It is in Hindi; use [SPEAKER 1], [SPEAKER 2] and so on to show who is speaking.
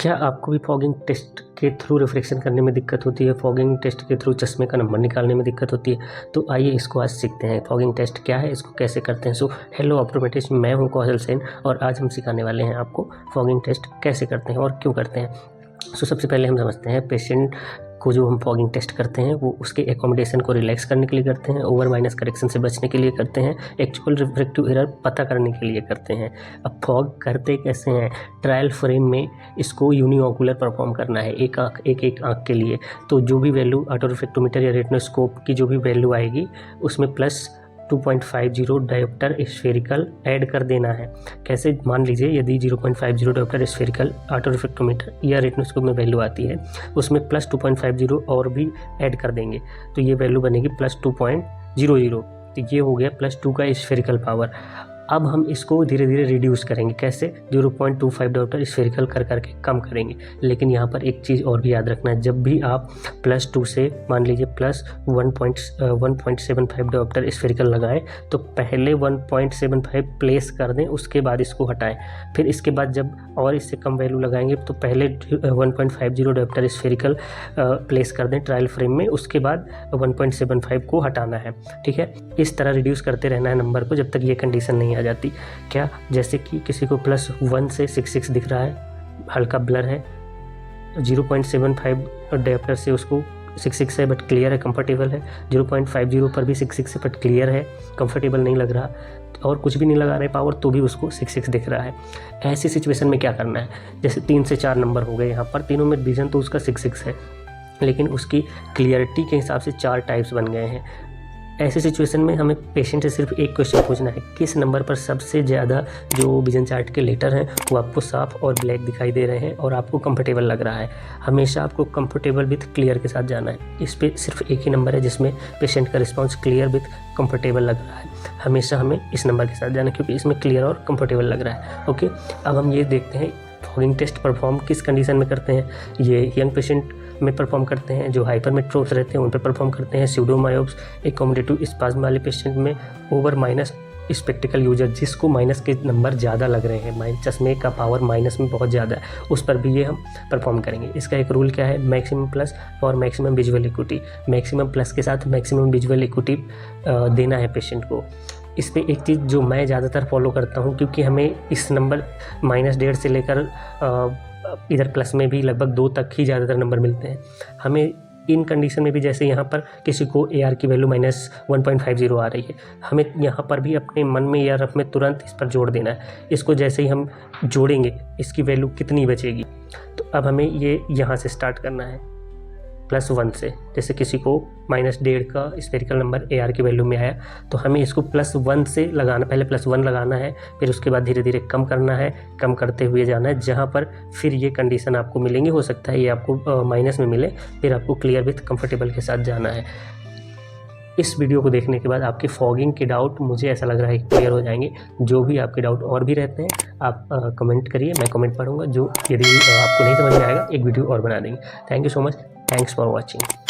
[SPEAKER 1] क्या आपको भी फॉगिंग टेस्ट के थ्रू रिफ्लेक्शन करने में दिक्कत होती है, फॉगिंग टेस्ट के थ्रू चश्मे का नंबर निकालने में दिक्कत होती है? तो आइए इसको आज सीखते हैं। फॉगिंग टेस्ट क्या है, इसको कैसे करते हैं। सो हेलो ऑप्टोमेट्रिस्ट, मैं हूं कौशल सेन और आज हम सिखाने वाले हैं आपको फॉगिंग टेस्ट कैसे करते हैं और क्यों करते हैं। सो सबसे पहले हम समझते हैं पेशेंट को जो हम फॉगिंग टेस्ट करते हैं वो उसके एकोमोडेशन को रिलैक्स करने के लिए करते हैं, ओवर माइनस करेक्शन से बचने के लिए करते हैं, एक्चुअल रिफ्रैक्टिव एरर पता करने के लिए करते हैं। अब फॉग करते कैसे हैं? ट्रायल फ्रेम में इसको यूनिओकुलर परफॉर्म करना है, एक आँख के लिए। तो जो भी वैल्यू ऑटो रिफ्रैक्टोमीटर या रेटिनोस्कोप की जो भी वैल्यू आएगी उसमें प्लस 2.50 डायोप्टर स्फेरिकल ऐड कर देना है। कैसे? मान लीजिए यदि 0.50 डायोप्टर स्फेरिकल ऑटो रिफ्रैक्टोमीटर या रेटिनोस्कोप में वैल्यू आती है, उसमें प्लस 2.50 और भी ऐड कर देंगे तो ये वैल्यू बनेगी प्लस 2.00। तो ये हो गया प्लस 2 का स्फेरिकल पावर। अब हम इसको धीरे धीरे रिड्यूस करेंगे। कैसे? 0.25 डायोप्टर स्फेरिकल कर करके कम करेंगे। लेकिन यहाँ पर एक चीज़ और भी याद रखना है, जब भी आप प्लस 2 से मान लीजिए प्लस 1.75 डायोप्टर स्फेरिकल लगाएं तो पहले 1.75 प्लेस कर दें, उसके बाद इसको हटाएं। फिर इसके बाद जब और इससे कम वैल्यू लगाएंगे तो पहले 1.50 डायोप्टर स्फेरिकल प्लेस कर दें ट्रायल फ्रेम में, उसके बाद 1.75 को हटाना है। ठीक है, इस तरह रिड्यूस करते रहना है नंबर को जब तक ये कंडीशन नहीं आ जाती। क्या? जैसे कि किसी को +1 से 66 दिख रहा है, हल्का ब्लर है, 0.75 डायोप्टर से उसको 66 है बट क्लियर है, कंफर्टेबल है। 0.50 पर भी 66 है बट क्लियर है, कंफर्टेबल नहीं लग रहा, और कुछ भी नहीं लगा रहे पावर तो भी उसको 66 दिख रहा है। ऐसी सिचुएशन में क्या करना है? जैसे 3 से 4 नंबर हो गए, यहाँ पर तीनों में डिवीजन तो उसका 66 है, लेकिन उसकी क्लियरिटी के हिसाब से 4 टाइप्स बन गए हैं। ऐसी सिचुएशन में हमें पेशेंट से सिर्फ एक क्वेश्चन पूछना है, किस नंबर पर सबसे ज़्यादा जो विजन चार्ट के लेटर हैं वो आपको साफ और ब्लैक दिखाई दे रहे हैं और आपको कंफर्टेबल लग रहा है। हमेशा आपको कंफर्टेबल विथ क्लियर के साथ जाना है। इस पे सिर्फ एक ही नंबर है जिसमें पेशेंट का रिस्पॉन्स क्लियर विथ कंफर्टेबल लग रहा है। हमेशा हमें इस नंबर के साथ जाना है क्योंकि इसमें क्लियर और कंफर्टेबल लग रहा है। ओके, अब हम ये देखते हैं फॉगिंग टेस्ट परफॉर्म किस कंडीशन में करते हैं। ये यंग पेशेंट में परफॉर्म करते हैं, जो हाइपरमेट्रोप्स रहते हैं उन पर परफॉर्म करते हैं, स्यूडोमायोप्स, एकोमोडेटिव स्पाज्म वाले पेशेंट में, ओवर माइनस स्पेक्टिकल यूजर जिसको माइनस के नंबर ज़्यादा लग रहे हैं, चश्मे का पावर माइनस में बहुत ज़्यादा है, उस पर भी ये हम परफॉर्म करेंगे। इसका एक रूल क्या है? मैक्सिमम प्लस और maximum visual equity. Maximum plus के साथ मैक्सिमम विजुअल इक्विटी देना है पेशेंट को। इस पर एक चीज़ जो मैं ज़्यादातर फॉलो करता हूँ, क्योंकि हमें इस नंबर -1.5 से लेकर इधर प्लस में भी लगभग 2 तक ही ज़्यादातर नंबर मिलते हैं। हमें इन कंडीशन में भी, जैसे यहाँ पर किसी को AR की वैल्यू -1.50 आ रही है, हमें यहाँ पर भी अपने मन में या रफ में तुरंत इस पर जोड़ देना है। इसको जैसे ही हम जोड़ेंगे इसकी वैल्यू कितनी बचेगी, तो अब हमें ये यहाँ से स्टार्ट करना है +1 से। जैसे किसी को -1.5 का स्फेरिकल नंबर AR की वैल्यू में आया तो हमें इसको +1 से लगाना, पहले +1 लगाना है, फिर उसके बाद धीरे धीरे कम करना है, कम करते हुए जाना है, जहाँ पर फिर ये कंडीशन आपको मिलेंगी। हो सकता है ये आपको माइनस में मिले, फिर आपको क्लियर विथ कंफर्टेबल के साथ जाना है। इस वीडियो को देखने के बाद आपके फॉगिंग के डाउट मुझे ऐसा लग रहा है कि क्लियर हो जाएंगे। जो भी आपके डाउट और भी रहते हैं आप कमेंट करिए, मैं कमेंट पढ़ूंगा। जो यदि आपको नहीं समझ में आएगा एक वीडियो और बना देंगे। Thank you so much, thanks for watching.